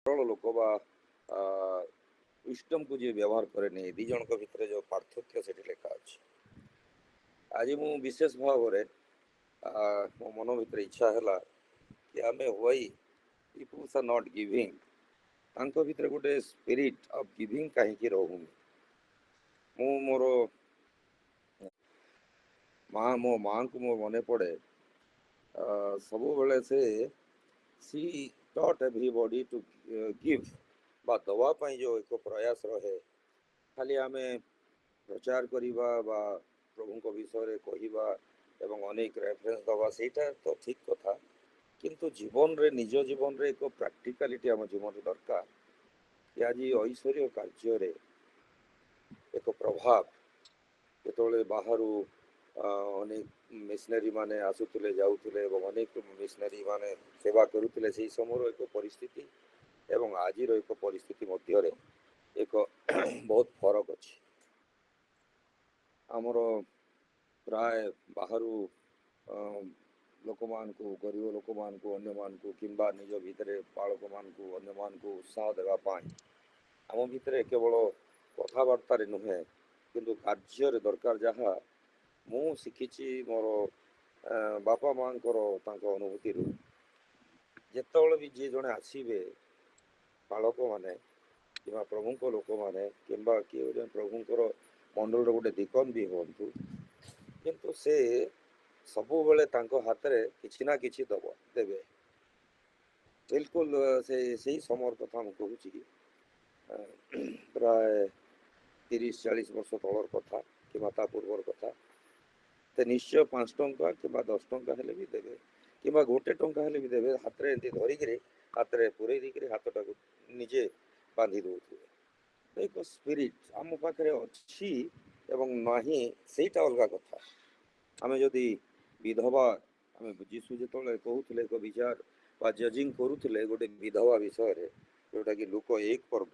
ସରଳ ଲୋକ ବା ୱିଷ୍ଟମକୁ ଯିଏ ବ୍ୟବହାର କରେନି, ଦି ଜଣଙ୍କ ଭିତରେ ଯେଉଁ ପାର୍ଥକ୍ୟ ସେଠି ଲେଖା ଅଛି। ଆଜି ମୁଁ ବିଶେଷ ଭାବରେ ମୋ ମନ ଭିତରେ ଇଚ୍ଛା ହେଲା କି ଆମେ why peoples are not giving, ତାଙ୍କ ଭିତରେ ଗୋଟେ ସ୍ପିରିଟ୍ ଅଫ୍ ଗିଭିଂ କାହିଁକି ରହୁନି। ମୁଁ ମୋର ମୋ ମାଆଙ୍କୁ ମୋ ମନେ ପଡ଼େ, ସବୁବେଳେ C taught everybody two give ବା ଦେବା ପାଇଁ ଯେଉଁ ଏକ ପ୍ରୟାସ ରହେ। ଖାଲି ଆମେ ପ୍ରଚାର କରିବା ବା ପ୍ରଭୁଙ୍କ ବିଷୟରେ କହିବା ଏବଂ ଅନେକ ରେଫରେନ୍ସ ଦେବା, ସେଇଟା ତ ଠିକ୍ କଥା, କିନ୍ତୁ ଜୀବନରେ ନିଜ ଜୀବନରେ ଏକ ପ୍ରାକ୍ଟିକାଲିଟି ଆମ ଜୀବନରେ ଦରକାର। କି ଆଜି ଐଶ୍ୱର୍ଯ୍ୟ କାର୍ଯ୍ୟରେ ଏକ ପ୍ରଭାବ, ଯେତେବେଳେ ବାହାରୁ ଅନେକ ମିଶନାରୀ ମାନେ ଆସୁଥିଲେ ଯାଉଥିଲେ ଏବଂ ଅନେକ ମିଶନାରୀ ମାନେ ସେବା କରୁଥିଲେ, ସେହି ସମୟର ଏକ ପରିସ୍ଥିତି ଏବଂ ଆଜିର ଏକ ପରିସ୍ଥିତି ମଧ୍ୟରେ ଏକ ବହୁତ ଫରକ ଅଛି। ଆମର ପ୍ରାୟ ବାହାରୁ ଲୋକମାନଙ୍କୁ, ଗରିବ ଲୋକମାନଙ୍କୁ, ଅନ୍ୟମାନଙ୍କୁ କିମ୍ବା ନିଜ ଭିତରେ ବାଳକମାନଙ୍କୁ ଅନ୍ୟମାନଙ୍କୁ ଉତ୍ସାହ ଦେବା ପାଇଁ ଆମ ଭିତରେ କେବଳ କଥାବାର୍ତ୍ତାରେ ନୁହେଁ କିନ୍ତୁ କାର୍ଯ୍ୟରେ ଦରକାର। ଯାହା ମୁଁ ଶିଖିଛି ମୋର ବାପା ମାଆଙ୍କର ତାଙ୍କ ଅନୁଭୂତିରୁ, ଯେତେବେଳେ ବି ଯିଏ ଜଣେ ଆସିବେ, ବାଳକମାନେ କିମ୍ବା ପ୍ରଭୁଙ୍କ ଲୋକମାନେ କିମ୍ବା କିଏ ଜଣେ ପ୍ରଭୁଙ୍କର ମଣ୍ଡଳର ଗୋଟେ ଦିକନ ବି ହୁଅନ୍ତୁ, କିନ୍ତୁ ସେ ସବୁବେଳେ ତାଙ୍କ ହାତରେ କିଛି ନା କିଛି ଦେବେ। ବିଲକୁଲ ସେଇ ସମୟର କଥା ମୁଁ କହୁଛି, ପ୍ରାୟ 30-40 ବର୍ଷ ତଳର କଥା କିମ୍ବା ତା ପୂର୍ବର କଥା। ସେ ନିଶ୍ଚୟ 5 ଟଙ୍କା କିମ୍ବା 10 ଟଙ୍କା ହେଲେ ବି ଦେବେ, କିମ୍ବା 1 ଟଙ୍କା ହେଲେ ବି ଦେବେ। ହାତରେ ଏମିତି ଧରିକିରି, ହାତରେ ପୁରେଇ ଦେଇକିରି ହାତଟାକୁ ନିଜେ ବାନ୍ଧି ଦେଉଥିବେ। ଏକ ସ୍ପିରିଟ୍ ଆମ ପାଖରେ ଅଛି ଏବଂ ନାହିଁ, ସେଇଟା ଅଲଗା କଥା। ଆମେ ଯଦି ବିଧବା, ଆମେ ଯୀଶୁ ଯେତେବେଳେ କହୁଥିଲେ, ଏକ ବିଚାର ବା ଜଜିଂ କରୁଥିଲେ ଗୋଟେ ବିଧବା ବିଷୟରେ, ଯେଉଁଟାକି ଲୁକ 1 ପର୍ବ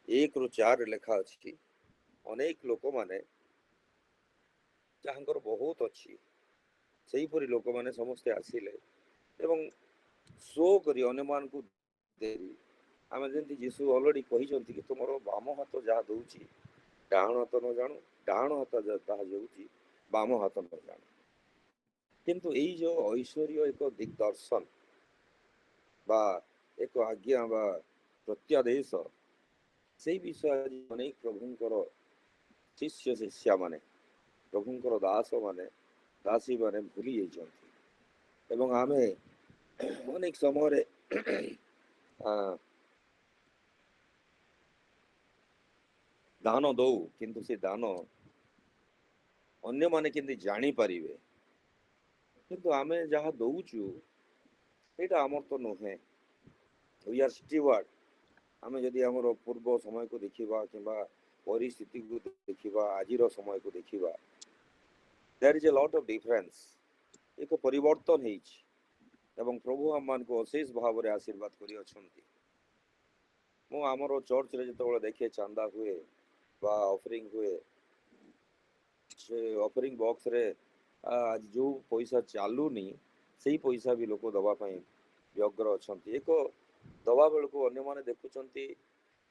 1-4 ଲେଖା ଅଛି। ଅନେକ ଲୋକମାନେ ଯାହାଙ୍କର ବହୁତ ଅଛି, ସେହିପରି ଲୋକମାନେ ସମସ୍ତେ ଆସିଲେ ଏବଂ ଶୋ କରି ଅନ୍ୟମାନଙ୍କୁ ଦେଇ, ଆମେ ଯେମିତି ଯୀଶୁ ଅଲରେଡି କହିଛନ୍ତି କି ତୁମର ବାମ ହାତ ଯାହା ଦଉଛି ଡାହାଣ ହାତ ନ ଜାଣୁ, ଡାହାଣ ହାତ ତାହା ଯାଉଛି ବାମ ହାତ ନ ଜାଣୁ। କିନ୍ତୁ ଏଇ ଯେଉଁ ଐଶ୍ୱର୍ଯ୍ୟ ଏକ ଦିଗ୍ଦର୍ଶନ ବା ଏକ ଆଜ୍ଞା ବା ପ୍ରତ୍ୟାଦେଶ, ସେଇ ବିଷୟରେ ଅନେକ ପ୍ରଭୁଙ୍କର ଶିଷ୍ୟ ଶିଷ୍ୟା ମାନେ, ପ୍ରଭୁଙ୍କର ଦାସ ମାନେ, ଦାସୀ ମାନେ ଭୁଲି ଯାଇଛନ୍ତି। ଏବଂ ଆମେ ଅନେକ ସମୟରେ ଦାନ ଦଉ, କିନ୍ତୁ ସେ ଦାନ ଅନ୍ୟମାନେ କେମିତି ଜାଣିପାରିବେ, କିନ୍ତୁ ଆମେ ଯାହା ଦଉଛୁ ସେଇଟା ଆମର ତ ନୁହେଁ। We are steward. ଆମେ ଯଦି ଆମର ପୂର୍ବ ସମୟକୁ ଦେଖିବା କିମ୍ବା ପରିସ୍ଥିତିକୁ ଦେଖିବା, ଆଜିର ସମୟକୁ ଦେଖିବା, there is a lot of difference. ଏକ ପରିବର୍ତ୍ତନ ହେଇଛି ଏବଂ ପ୍ରଭୁ ଆମମାନଙ୍କୁ ଅଶେଷ ଭାବରେ ଆଶୀର୍ବାଦ କରିଅଛନ୍ତି। ମୁଁ ଆମର ଚର୍ଚ୍ଚରେ ଯେତେବେଳେ ଦେଖେ ଚାନ୍ଦା ହୁଏ ବା ଅଫରିଂ ହୁଏ, ସେ ଅଫରିଂ ବକ୍ସରେ ଯେଉଁ ପଇସା ଚାଲୁନି ସେଇ ପଇସା ବି ଲୋକ ଦେବା ପାଇଁ ବ୍ୟଗ୍ର ଅଛନ୍ତି। ଏକ ଦବା ବେଳକୁ ଅନ୍ୟମାନେ ଦେଖୁଛନ୍ତି,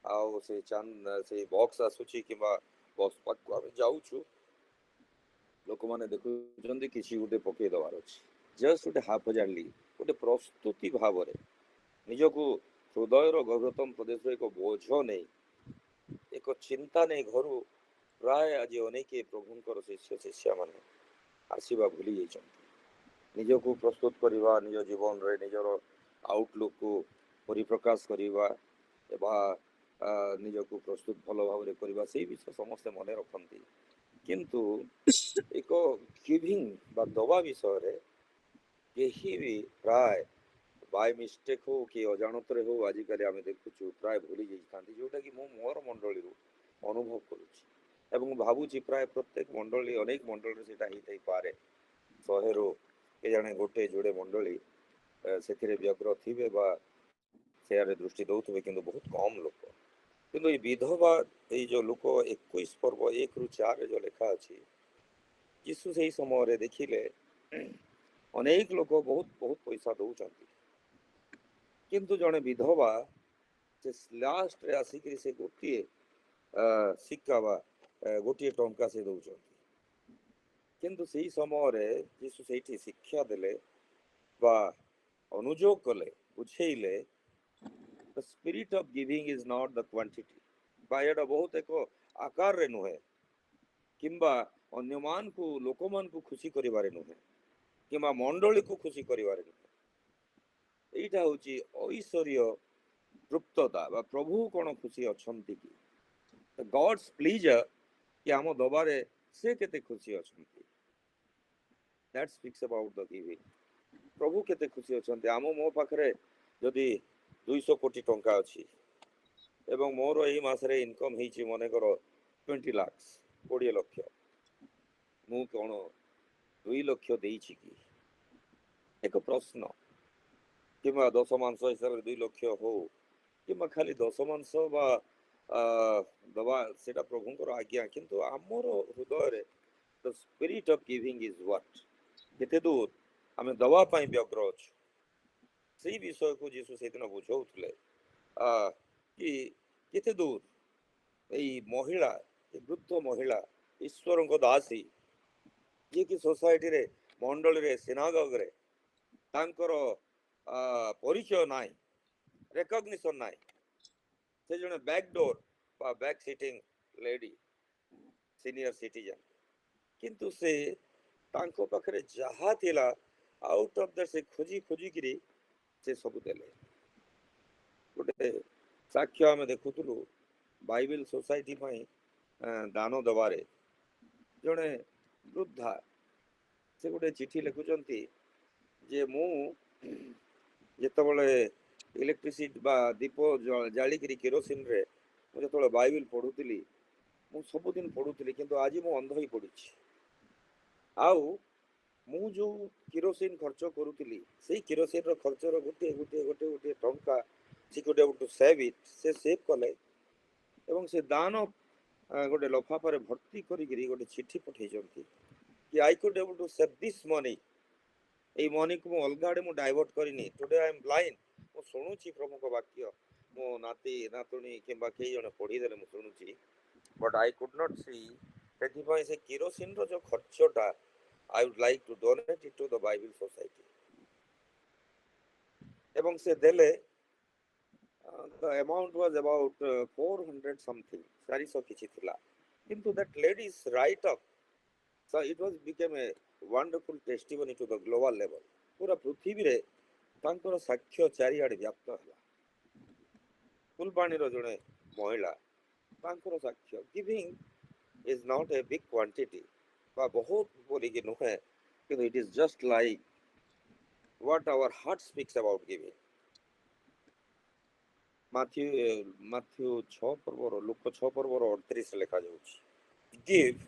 ଆଉ ସେଇ ବକ୍ସ ଆସୁଛି କିମ୍ବା ବକ୍ସ ପାଖକୁ ଆମେ ଯାଉଛୁ, ଲୋକମାନେ ଦେଖୁଛନ୍ତି କିଛି ଗୋଟେ ପକେଇ ଦେବାର ଅଛି। ଜଷ୍ଟ ଗୋଟେ ହାଫଜାରଲି, ଗୋଟେ ପ୍ରସ୍ତୁତି ଭାବରେ ନିଜକୁ ହୃଦୟର ଗଭୀରତମ ପ୍ରଦେଶର ଏକ ବୋଝ ନେଇ, ଏକ ଚିନ୍ତା ନେଇ ଘରୁ ପ୍ରାୟ ଆଜି ଅନେକ ପ୍ରଭୁଙ୍କର ଶିଷ୍ୟ ଶିଷ୍ୟା ମାନେ ଆସିବା ଭୁଲି ଯାଇଛନ୍ତି। ନିଜକୁ ପ୍ରସ୍ତୁତ କରିବା, ନିଜ ଜୀବନରେ ନିଜର ଆଉଟଲୁକକୁ ପରିପ୍ରକାଶ କରିବା ବା ନିଜକୁ ପ୍ରସ୍ତୁତ ଭଲ ଭାବରେ କରିବା, ସେଇ ବିଷୟ ସମସ୍ତେ ମନେ ରଖନ୍ତି। କିନ୍ତୁ ଏକ ଗିଭିଂ ବା ଦବା ବିଷୟରେ କେହି ବି ପ୍ରାୟ ବାଇ ମିଷ୍ଟେକ୍ ହଉ କି ଅଜାଣତରେ ହଉ, ଆଜିକାଲି ଆମେ ଦେଖୁଛୁ ପ୍ରାୟ ଭୁଲି ଯାଇଥାନ୍ତି, ଯେଉଁଟାକି ମୁଁ ମୋର ମଣ୍ଡଳୀରୁ ଅନୁଭବ କରୁଛି ଏବଂ ଭାବୁଛି ପ୍ରାୟ ପ୍ରତ୍ୟେକ ମଣ୍ଡଳୀ, ଅନେକ ମଣ୍ଡଳୀରେ ସେଇଟା ହେଇଥାଇପାରେ। 100ରୁ କେଜାଣେ ଗୋଟେ ଯୋଡ଼େ ମଣ୍ଡଳୀ ସେଥିରେ ବ୍ୟଗ୍ର ଥିବେ ବା ସେଆଡ଼େ ଦୃଷ୍ଟି ଦେଉଥିବେ, କିନ୍ତୁ ବହୁତ କମ୍ ଲୋକ। କିନ୍ତୁ ଏଇ ବିଧବା, ଏଇ ଯେଉଁ ଲୋକ 21 ପର୍ବ 1-4 ଯେଉଁ ଲେଖା ଅଛି, ଯୀଶୁ ସେହି ସମୟରେ ଦେଖିଲେ ଅନେକ ଲୋକ ବହୁତ ବହୁତ ପଇସା ଦେଉଛନ୍ତି, କିନ୍ତୁ ଜଣେ ବିଧବା ସେ ଲାଷ୍ଟରେ ଆସିକିରି ସେ ଗୋଟିଏ ଶିକ୍ଷା ବା ଗୋଟିଏ ଟଙ୍କା ସେ ଦଉଛନ୍ତି। କିନ୍ତୁ ସେଇ ସମୟରେ ଯୀଶୁ ସେଇଠି ଶିକ୍ଷା ଦେଲେ ବା ଅନୁଯୋଗ କଲେ, ବୁଝେଇଲେ, the spirit of giving is not the quantity, ବା ଏଇଟା ବହୁତ ଏକ ଆକାରରେ ନୁହେଁ, କିମ୍ବା ଅନ୍ୟମାନଙ୍କୁ ଲୋକମାନଙ୍କୁ ଖୁସି କରିବାରେ ନୁହେଁ, କିମ୍ବା ମଣ୍ଡଳୀକୁ ଖୁସି କରିବାରେ ନୁହେଁ। ଏଇଟା ହଉଛି ଐଶ୍ୱର୍ଯ୍ୟ ତୃପ୍ତତା ବା ପ୍ରଭୁ କଣ ଖୁସି ଅଛନ୍ତି କି, ଗଡ୍ସ ପ୍ଲିଜର କି ଆମ ଦବାରେ ସେ କେତେ ଖୁସି ଅଛନ୍ତି। that speaks about the giving. ପ୍ରଭୁ କେତେ ଖୁସି ଅଛନ୍ତି। ମୋ ପାଖରେ ଯଦି 200 କୋଟି ଟଙ୍କା ଅଛି ଏବଂ ମୋର ଏଇ ମାସରେ ଇନକମ୍ ହେଇଛି ମନେକର 20 ଲାଖ, 20 ଲକ୍ଷ, ମୁଁ କଣ 2 ଲକ୍ଷ ଦେଇଛି କି? ଏକ ପ୍ରଶ୍ନ। କିମ୍ବା 10 ମାଂସ ହିସାବରେ 2 ଲକ୍ଷ ହଉ, କିମ୍ବା ଖାଲି 10 ମାଂସ ବା ଦବା, ସେଟା ପ୍ରଭୁଙ୍କର ଆଜ୍ଞା, କିନ୍ତୁ ଆମର ହୃଦୟରେ the spirit of giving is what? କେତେ ଦୂର ଆମେ ଦବା ପାଇଁ ବ୍ୟଗ୍ର ଅଛୁ, ସେଇ ବିଷୟକୁ ଯୀଶୁ ସେଦିନ ବୁଝଉଥିଲେ। କି କେତେ ଦୂର ଏଇ ମହିଳା, ବୃଦ୍ଧ ମହିଳା, ଈଶ୍ୱରଙ୍କ ଦାସୀ, ଯିଏକି ସୋସାଇଟିରେ, ମଣ୍ଡଳୀରେ, ସିନାଗୋଗରେ ତାଙ୍କର ପରିଚୟ ନାହିଁ, ରେକଗ୍ନିସନ ନାହିଁ, ସେ ଜଣେ ବ୍ୟାକ୍ ଡୋର ବା back sitting lady, senior citizen, କିନ୍ତୁ ସେ ତାଙ୍କ ପାଖରେ ଯାହା ଥିଲା ଆଉଟ ଅଫ ଦ୍ୟାଟ ସେ ଖୋଜି ଖୋଜିକିରି ସେ ସବୁ ଦେଲେ। ଗୋଟେ ସାକ୍ଷ୍ୟ ଆମେ ଦେଖୁଥିଲୁ ବାଇବେଲ ସୋସାଇଟି ପାଇଁ ଦାନ ଦେବାରେ, ଜଣେ ବୃଦ୍ଧା ସେ ଗୋଟେ ଚିଠି ଲେଖୁଛନ୍ତି ଯେ ମୁଁ ଯେତେବେଳେ ଇଲେକ୍ଟ୍ରିସିଟି ବା ଦୀପ ଜାଳିକିରି କେରୋସିନରେ ମୁଁ ଯେତେବେଳେ ବାଇବେଲ ପଢୁଥିଲି, ମୁଁ ସବୁଦିନ ପଢୁଥିଲି, କିନ୍ତୁ ଆଜି ମୁଁ ଅନ୍ଧ ହେଇ ପଡିଛି। ଆଉ ମୁଁ ଯୋଉ କିରୋସିନ ଖର୍ଚ୍ଚ କରୁଥିଲି, ସେଇ କିରୋସିନର ଖର୍ଚ୍ଚର ଗୋଟିଏ ଗୋଟିଏ ଗୋଟିଏ ଗୋଟିଏ ଟଙ୍କା ସେ ଗୋଟେ ସେଭ୍ ଇଟ୍, ସେ ସେଭ୍ କଲେ ଏବଂ ସେ ଦାନ ଗୋଟେ ଲଫାଫାରେ ଭର୍ତ୍ତି କରିକିରି ଗୋଟେ ଚିଠି ପଠେଇଛନ୍ତି କି I could able to save this money. ଏଇ ମନିକୁ ମୁଁ ଅଲଗା ଆଡେ ମୁଁ ଡାଇଭର୍ଟ କରିନି। ଟୁଡେ ଆଇ ଏମ୍ ବ୍ଲାଇଣ୍ଡ, ମୁଁ ଶୁଣୁଛି ପ୍ରଭୁଙ୍କ ବାକ୍ୟ, ମୋ ନାତି ନାତୁଣୀ କିମ୍ବା କେହି ଜଣେ ପଢିଦେଲେ ମୁଁ ଶୁଣୁଛି, but I could not C. ସେଥିପାଇଁ ସେ କିରୋସିନର ଯୋଉ ଖର୍ଚ୍ଚଟା I would like to donate it to the Bible Society. ଏବଂ ସେ ଦେଲେ, the amount was about 400 something, 400 କିଛି ଥିଲା, କିନ୍ତୁ that lady's write up, so it was became a wonderful testimony to the global level. ପୁରା ପୃଥିବୀରେ ତାଙ୍କର ସାକ୍ଷ୍ୟ ଚାରିଆଡେ ବ୍ୟାପ୍ତ ହେଲା। ଫୁଲବାଣୀର ଜଣେ ମହିଳା, ତାଙ୍କର ସାକ୍ଷ୍ୟ, giving is not a big quantity, ବା ବହୁତ ବୋଲିକି ନୁହେଁ, କିନ୍ତୁ it is just like what our heart speaks about giving. Matthew 6 ପର୍ବର, ଲୁକ 6 ପର୍ବର 38 ଲେଖାଯାଉଛି, give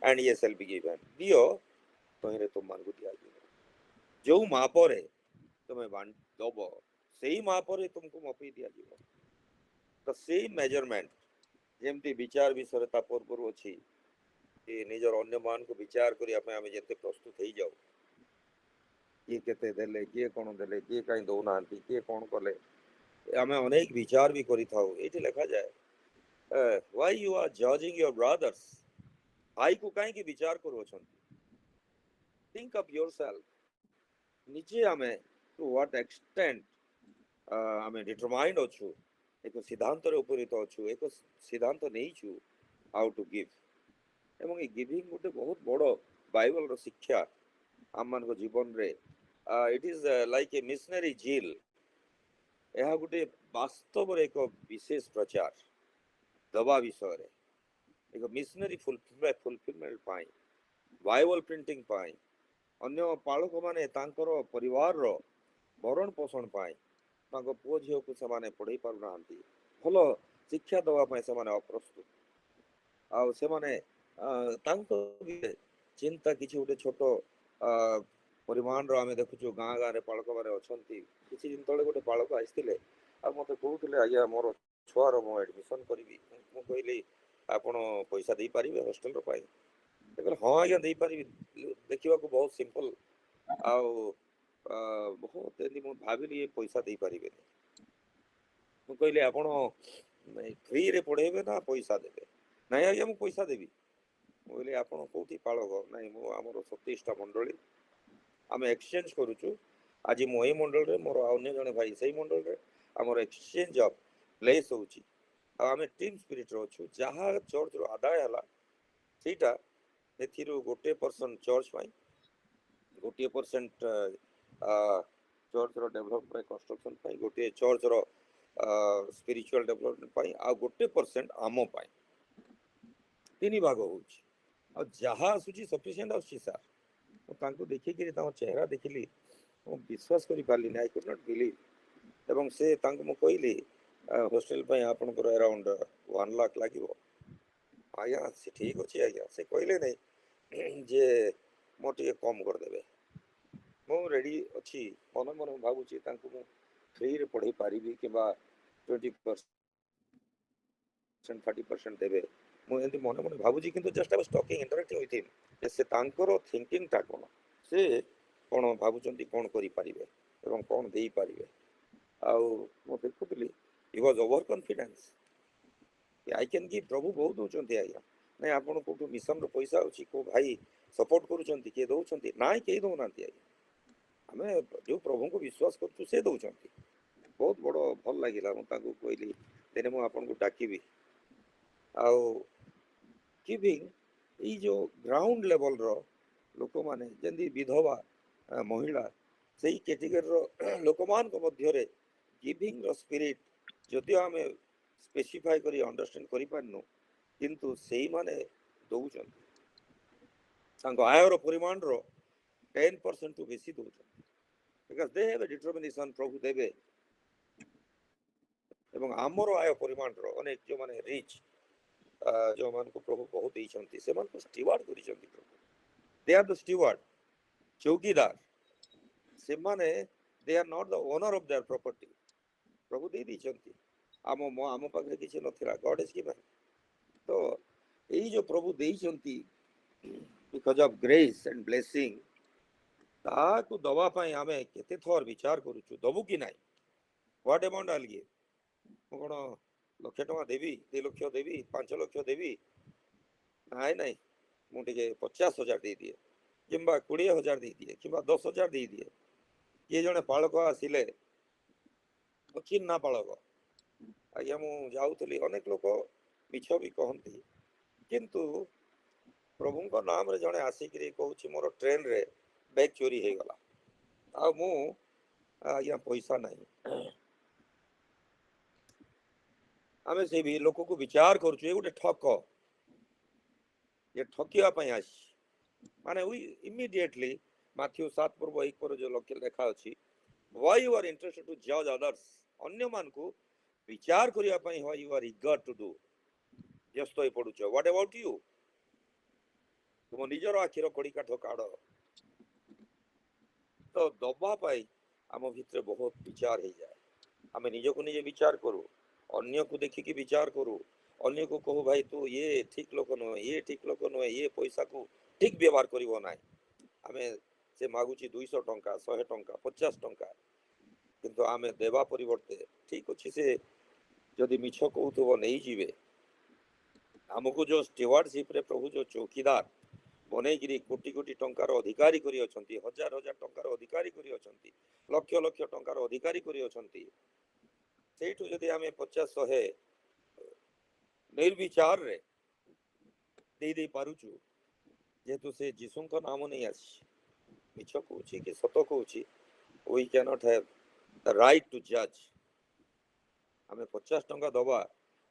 and ye shall be given, ଦିଅ ତହିଁରେ ତୁମମାନଙ୍କୁ ଦିଆଯିବ। ଯୋଉ ମାପରେ ତୁମେ ଦବ, ସେଇ ମାପରେ ତୁମକୁ ମପି ଦିଆଯିବ। ତ ସେଇ ମେଜରମେଣ୍ଟ, ଯେମିତି ବିଚାର ବିଷୟରେ ତା ପୂର୍ବରୁ ଅଛି କି ନିଜର ଅନ୍ୟମାନଙ୍କୁ ବିଚାର କରିବା ପାଇଁ ଆମେ ଯେତେ ପ୍ରସ୍ତୁତ ହେଇଯାଉ, କିଏ କେତେ ଦେଲେ, କିଏ କ'ଣ ଦେଲେ, କିଏ କାହିଁ ଦଉନାହାନ୍ତି, କିଏ କ'ଣ କଲେ, ଆମେ ଅନେକ ବିଚାର ବି କରିଥାଉ। ଏଇଠି ଲେଖାଯାଏ, why you are judging your brothers, ଭାଇକୁ କାହିଁକି ବିଚାର କରୁଅଛନ୍ତି? think of yourself. ନିଜେ ଆମେ to what extent ଆମେ determined ଅଛୁ, ଏକ ସିଦ୍ଧାନ୍ତରେ ଉପନୀତ ଅଛୁ, ଏକ ସିଦ୍ଧାନ୍ତ ନେଇଛୁ how to give। ଏବଂ ଏ ଗିଭିଂ ଗୋଟେ ବହୁତ ବଡ଼ ବାଇବଲର ଶିକ୍ଷା ଆମମାନଙ୍କ ଜୀବନରେ। It is like a missionary zeal. ଏହା ଗୋଟେ ବାସ୍ତବରେ ଏକ ବିଶେଷ ପ୍ରଚାର ଦବା ବିଷୟରେ, ଏକ ମିଶନାରୀ ଫୁଲଫିଲମେଣ୍ଟ ପାଇଁ, ବାଇବଲ ପ୍ରିଣ୍ଟିଂ ପାଇଁ, ଅନ୍ୟ ପାଳକମାନେ ତାଙ୍କର ପରିବାରର ଭରଣ ପୋଷଣ ପାଇଁ, ତାଙ୍କ ପୁଅ ଝିଅକୁ ସେମାନେ ପଢ଼େଇ ପାରୁନାହାନ୍ତି, ଭଲ ଶିକ୍ଷା ଦେବା ପାଇଁ ସେମାନେ ଅପ୍ରସ୍ତୁତ, ଆଉ ସେମାନେ ତାଙ୍କ ଚିନ୍ତା କିଛି ଗୋଟେ ଛୋଟ ପରିମାଣର ଆମେ ଦେଖୁଛୁ ଗାଁ ଗାଁରେ ପାଳକମାନେ ଅଛନ୍ତି। କିଛି ଦିନ ତଳେ ଗୋଟେ ପାଳକ ଆସିଥିଲେ ଆଉ ମୋତେ କହୁଥିଲେ, ଆଜ୍ଞା ମୋର ଛୁଆର ମୁଁ ଆଡ଼ମିସନ୍ କରିବି। ମୁଁ କହିଲି ଆପଣ ପଇସା ଦେଇପାରିବେ ହଷ୍ଟେଲର ପାଇଁ? କହିଲେ ହଁ ଆଜ୍ଞା ଦେଇପାରିବି, ଦେଖିବାକୁ ବହୁତ ସିମ୍ପଲ ଆଉ ବହୁତ ଏମିତି ମୁଁ ଭାବିଲି ଏ ପଇସା ଦେଇପାରିବେନି। ମୁଁ କହିଲି ଆପଣ ଫ୍ରିରେ ପଢ଼େଇବେ ନା ପଇସା ଦେବେ? ନାଇଁ ଆଜ୍ଞା ମୁଁ ପଇସା ଦେବି। ମୁଁ କହିଲି ଆପଣ କେଉଁଠି ପାଳକ? ନାଇଁ ମୁଁ ଆମର 27ଟା ମଣ୍ଡଳୀ ଆମେ ଏକ୍ସଚେଞ୍ଜ କରୁଛୁ। ଆଜି ମୁଁ ଏଇ ମଣ୍ଡଳରେ, ମୋର ଅନ୍ୟ ଜଣେ ଭାଇ ସେଇ ମଣ୍ଡଳରେ, ଆମର ଏକ୍ସଚେଞ୍ଜ ଅଫ୍ ପ୍ଲେସ୍ ହେଉଛି। ଆଉ ଆମେ ଟିମ୍ ସ୍ପିରିଟ୍ରେ ଅଛୁ। ଯାହା ଚର୍ଚ୍ଚରୁ ଆଦାୟ ହେଲା ସେଇଟା ଏଥିରୁ 1% ଚର୍ଚ୍ଚ ପାଇଁ, 1% ଚର୍ଚ୍ଚର ଡେଭଲପମେଣ୍ଟ ପାଇଁ, କନଷ୍ଟ୍ରକ୍ସନ୍ ପାଇଁ, ଗୋଟିଏ ଚର୍ଚ୍ଚର ସ୍ପିରିଚୁଆଲ ଡେଭଲପମେଣ୍ଟ ପାଇଁ, ଆଉ 1% ଆମ ପାଇଁ। 3 ଭାଗ ହେଉଛି। ଆଉ ଯାହା ଆସୁଛି ସଫିସିଏଣ୍ଟ ଆସୁଛି ସାର୍। ମୁଁ ତାଙ୍କୁ ଦେଖିକିରି ତାଙ୍କ ଚେହେରା ଦେଖିଲି, ମୁଁ ବିଶ୍ୱାସ କରିପାରିଲିନି। I could not believe. ଏବଂ ସେ ତାଙ୍କୁ ମୁଁ କହିଲି ହଷ୍ଟେଲ ପାଇଁ ଆପଣଙ୍କର ଆରାଉଣ୍ଡ 1 ଲାଖ ଲାଗିବ। ଆଜ୍ଞା ସେ ଠିକ୍ ଅଛି ଆଜ୍ଞା। ସେ କହିଲେ ନାହିଁ ଯେ ମୋ ଟିକେ କମ୍ କରିଦେବେ। ମୁଁ ରେଡ଼ି ଅଛି। ମନେ ମନେ ଭାବୁଛି ତାଙ୍କୁ ମୁଁ ଫ୍ରିରେ ପଢ଼େଇ ପାରିବି କିମ୍ବା 20% 30% ଦେବେ। ମୁଁ ଏମିତି ମନେ ମନେ ଭାବୁଛି, କିନ୍ତୁ just I was talking interacting with him ଯେ ସେ ତାଙ୍କର ଥିଙ୍କିଂଟା କ'ଣ, ସେ କ'ଣ ଭାବୁଛନ୍ତି, କ'ଣ କରିପାରିବେ ଏବଂ କ'ଣ ଦେଇପାରିବେ। ଆଉ ମୁଁ ଦେଖୁଥିଲି he was over confidence. I can give. ପ୍ରଭୁ ବହୁତ ଦେଉଛନ୍ତି ଆଜ୍ଞା। ନାଇଁ ଆପଣ କେଉଁଠୁ ମିଶନର ପଇସା ଅଛି, କେଉଁ ଭାଇ ସପୋର୍ଟ କରୁଛନ୍ତି, କିଏ ଦେଉଛନ୍ତି? ନାଇଁ କେହି ଦେଉନାହାନ୍ତି ଆଜ୍ଞା। ଆମେ ଯେଉଁ ପ୍ରଭୁଙ୍କୁ ବିଶ୍ୱାସ କରୁଛୁ ସେ ଦେଉଛନ୍ତି। ବହୁତ ବଡ଼ ଭଲ ଲାଗିଲା। ମୁଁ ତାଙ୍କୁ କହିଲି ଦିନେ ମୁଁ ଆପଣଙ୍କୁ ଡାକିବି। ଆଉ ଗିଭିଂ ଏଇ ଯେଉଁ ଗ୍ରାଉଣ୍ଡ ଲେଭଲର ଲୋକମାନେ, ଯେମିତି ବିଧବା ମହିଳା, ସେଇ କ୍ୟାଟେଗୋରୀର ଲୋକମାନଙ୍କ ମଧ୍ୟରେ ଗିଭିଂର ସ୍ପିରିଟ୍ ଯଦିଓ ଆମେ ସ୍ପେସିଫାଏ କରି ଅଣ୍ଡରଷ୍ଟାଣ୍ଡ କରିପାରିନୁ, କିନ୍ତୁ ସେଇମାନେ ଦେଉଛନ୍ତି ତାଙ୍କ ଆୟର ପରିମାଣର 10%ରୁ ବେଶୀ ଦେଉଛନ୍ତି। Because De have A determination, ପ୍ରଭୁ ଦେବେ। ଏବଂ ଆମର ଆୟ ପରିମାଣର ଅନେକ ଯେଉଁମାନେ ରିଚ୍, ଯେଉଁମାନଙ୍କୁ ପ୍ରଭୁ ବହୁତ ଦେଇଛନ୍ତି, ସେମାନଙ୍କୁ ଷ୍ଟିୱାର୍ଡ କରିଛନ୍ତି ପ୍ରଭୁ। ଦେ ଆର୍ ଦ ଷ୍ଟିୱାର୍ଡ, ଚୌକିଦାର। ସେମାନେ they are not the owner of their property. ପ୍ରଭୁ ଦେଇ ଦେଇଛନ୍ତି। ଆମ ପାଖରେ କିଛି ନଥିଲା, ଗଡ୍ ଇଜ୍ ଗିଭେନ୍। ତ ଏଇ ଯେଉଁ ପ୍ରଭୁ ଦେଇଛନ୍ତି because of grace and blessing, ତାହାକୁ ଦେବା ପାଇଁ ଆମେ କେତେ ଥର ବିଚାର କରୁଛୁ, ଦେବୁ କି ନାହିଁ? What amount I'll give? ମୁଁ କ'ଣ 1,00,000 ଟଙ୍କା ଦେବି, 2 ଲକ୍ଷ ଦେବି, 5 ଲକ୍ଷ ଦେବି? ନାଇଁ ନାଇଁ, ମୁଁ ଟିକେ 50,000 ଦେଇଦିଏ, କିମ୍ବା 20,000 ଦେଇଦିଏ, କିମ୍ବା 10,000 ଦେଇଦିଏ। କିଏ ଜଣେ ପାଳକ ଆସିଲେ, ଚିହ୍ନା ପାଳକ, ଆଜ୍ଞା ମୁଁ ଯାଉଥିଲି, ଅନେକ ଲୋକ ମିଛ ବି କହନ୍ତି, କିନ୍ତୁ ପ୍ରଭୁଙ୍କ ନାମରେ ଜଣେ ଆସିକିରି କହୁଛି ମୋର ଟ୍ରେନରେ ବ୍ୟାଗ୍ ଚୋରି ହେଇଗଲା, ଆଉ ମୁଁ ଆଜ୍ଞା ପଇସା ନାହିଁ। ଆମେ ସେଇ ବି ଲୋକକୁ ବିଚାର କରୁଛୁ, ଏ ଗୋଟେ ଠକ, ଏ ଠକିବା ପାଇଁ ଆସିଛି। ମାନେ ଇମିଡିଏଟଲି ମାଥ୍ୟୁ 7:1 ଯେଉଁ ଲେଖା ଅଛି, why you are interested to judge others, ଅନ୍ୟମାନଙ୍କୁ ବିଚାର କରିବା ପାଇଁ why you are eager to do, ବ୍ୟସ୍ତ ହେଇ ପଡୁଛ। what about you? ତୁମ ନିଜର ଆଖିର କଡ଼ି କାଠ କାଢ଼। ତ ଦବା ପାଇଁ ଆମ ଭିତରେ ବହୁତ ବିଚାର ହେଇଯାଏ। ଆମେ ନିଜକୁ ନିଜେ ବିଚାର କରୁ, ଅନ୍ୟକୁ ଦେଖିକି ବିଚାର କରୁ, ଅନ୍ୟକୁ କହୁ ଭାଇ ତୁ ଇଏ ଠିକ ଲୋକ ନୁହେଁ, ଇଏ ଠିକ ଲୋକ ନୁହେଁ, ଇଏ ପଇସାକୁ ଠିକ ବ୍ୟବହାର କରିବ ନାହିଁ। ଆମେ ସେ ମାଗୁଛି 200 ଟଙ୍କା, 100 ଟଙ୍କା, 50 ଟଙ୍କା, କିନ୍ତୁ ଆମେ ଦେବା ପରିବର୍ତ୍ତେ ଠିକ ଅଛି ସେ ଯଦି ମିଛ କହୁଥିବ ନେଇଯିବେ। ଆମକୁ ଯେଉଁ ଷ୍ଟିୱାର୍ଡସିପ୍ରେ ପ୍ରଭୁ ଯେଉଁ ଚୌକିଦାର ବନେଇକିରି କୋଟି କୋଟି ଟଙ୍କାର ଅଧିକାରୀ କରି ଅଛନ୍ତି, ହଜାର ହଜାର ଟଙ୍କାର ଅଧିକାରୀ କରି ଅଛନ୍ତି, ଲକ୍ଷ ଲକ୍ଷ ଟଙ୍କାର ଅଧିକାରୀ କରି ଅଛନ୍ତି, ସେଇଠୁ ଯଦି ଆମେ 50-100 ନିର୍ବିଚାରରେ ଦେଇ ପାରୁଛୁ, ଯେହେତୁ ସେ ଯୀଶୁଙ୍କ ନାମ ନେଇ ଆସିଛି, ମିଛ କହୁଛି କି ସତ କହୁଛି, we cannot have the right to judge. ଆମେ 50 ଟଙ୍କା ଦବା,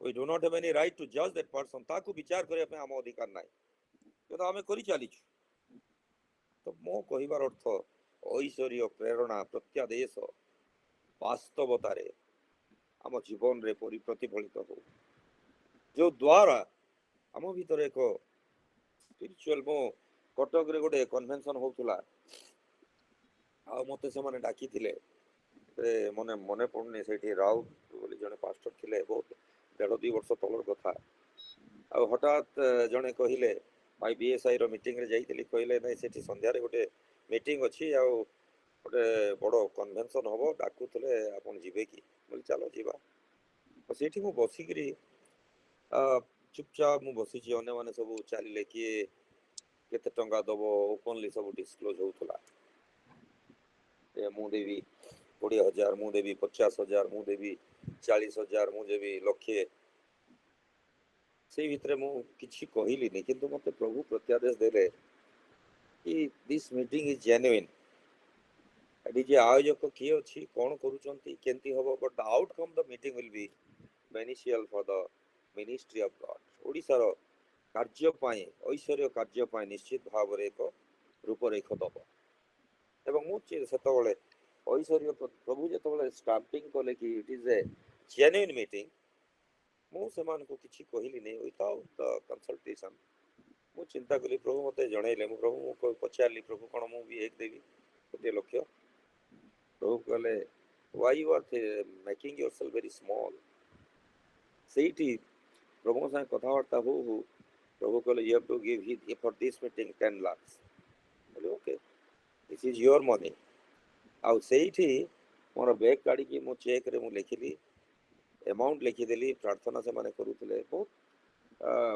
we do not have any right to judge that person, ତାକୁ ବିଚାର କରିବା ପାଇଁ ଆମ ଅଧିକାର ନାହିଁ, କିନ୍ତୁ ଆମେ କରି ଚାଲିଛୁ। ତ ମୋ କହିବାର ଅର୍ଥ, ଐଶ୍ୱର୍ଯ୍ୟ, ପ୍ରେରଣା, ପ୍ରତ୍ୟାଦେଶ ବାସ୍ତବତାରେ ଆମ ଜୀବନରେ ପ୍ରତିଫଳିତ ହଉ, ଯେଉଁ ଦ୍ୱାରା ଆମ ଭିତରେ ଏକ ସ୍ପିରିଚୁଆଲ। ମୁଁ କଟକରେ ଗୋଟେ କନଭେନସନ ହଉଥିଲା, ଆଉ ମୋତେ ସେମାନେ ଡାକିଥିଲେ, ମନେ ପଡୁନି, ସେଇଠି ରାଉତ ବୋଲି ଜଣେ ପାଷ୍ଟର ଥିଲେ, ବହୁତ 1.5-2 ବର୍ଷ ତଳର କଥା। ଆଉ ହଠାତ୍ ଜଣେ କହିଲେ, ଭାଇ BSI ର ମିଟିଂରେ ଯାଇଥିଲି, କହିଲେ ନାଇଁ ସେଠି ସନ୍ଧ୍ୟାରେ ଗୋଟେ ମିଟିଂ ଅଛି, ଆଉ ଗୋଟେ ବଡ଼ କନଭେନସନ୍ ହବ, ଡାକୁଥିଲେ ଆପଣ ଯିବେ କି? ବୋଲି ଚାଲ ଯିବା। ତ ସେଇଠି ମୁଁ ବସିକିରି ଚୁପଚାପ ମୁଁ ବସିଛି, ଅନ୍ୟମାନେ ସବୁ ଚାଲିଲେ, କିଏ କେତେ ଟଙ୍କା ଦବ ଓପନଲି ସବୁ ଡିସକ୍ଲୋଜ ହଉଥିଲା। ମୁଁ ଦେବି 20,000, ମୁଁ ଦେବି 50,000, ମୁଁ ଦେବି 40,000, ମୁଁ ଦେବି ଲକ୍ଷେ। ସେଇ ଭିତରେ ମୁଁ କିଛି କହିଲିନି, କିନ୍ତୁ ମତେ ପ୍ରଭୁ ପ୍ରତ୍ୟାଦେଶ ଦେଲେ କି ଦିସ୍ ମିଟିଂ ଇଜ ଜେନ୍ୟୁଇନ୍। ଏଠି ଯେ ଆୟୋଜକ କିଏ ଅଛି, କଣ କରୁଛନ୍ତି, କେମିତି ହବ, but the outcome the meeting will be beneficial for the ministry of God. ଓଡ଼ିଶାର କାର୍ଯ୍ୟ ପାଇଁ, ଐଶ୍ୱର୍ଯ୍ୟ କାର୍ଯ୍ୟ ପାଇଁ ନିଶ୍ଚିତ ଭାବରେ ଏକ ରୂପରେଖ ଦବ। ଏବଂ ମୁଁ ସେତେବେଳେ ଐଶ୍ୱର୍ଯ୍ୟ ପ୍ରଭୁ ଯେତେବେଳେ ଷ୍ଟାମ୍ପିଂ କଲେ କି ଇଟ୍ ଇଜ ଏ ଜେନ୍ୟୁଇନ୍ ମିଟିଂ, ମୁଁ ସେମାନଙ୍କୁ କିଛି କହିଲିନି ୱିଥାଉଟ୍ ଦ କନସଲଟେସନ୍। ମୁଁ ଚିନ୍ତା କଲି, ପ୍ରଭୁ ମୋତେ ଜଣେଇଲେ, ମୁଁ ପ୍ରଭୁଙ୍କୁ ପଚାରିଲି, ପ୍ରଭୁ କ'ଣ ମୁଁ ବି ଏକ ଦେବି 1,00,000? ପ୍ରଭୁ କହିଲେ, why you are making yourself very small? ସେଇଠି ପ୍ରଭୁଙ୍କ ସାଙ୍ଗେ କଥାବାର୍ତ୍ତା ହଉ ହଉ ପ୍ରଭୁ କହିଲେ, you have to give for this meeting 10 lakhs. କହିଲି okay, this is your money. ଆଉ ସେଇଠି ମୋର ବ୍ୟାଗ୍ କାଢ଼ିକି ମୁଁ ଚେକ୍ରେ ମୁଁ ଲେଖିଲି, ଆମାଉଣ୍ଟ ଲେଖିଦେଲି। ପ୍ରାର୍ଥନା ସେମାନେ କରୁଥିଲେ, ବହୁତ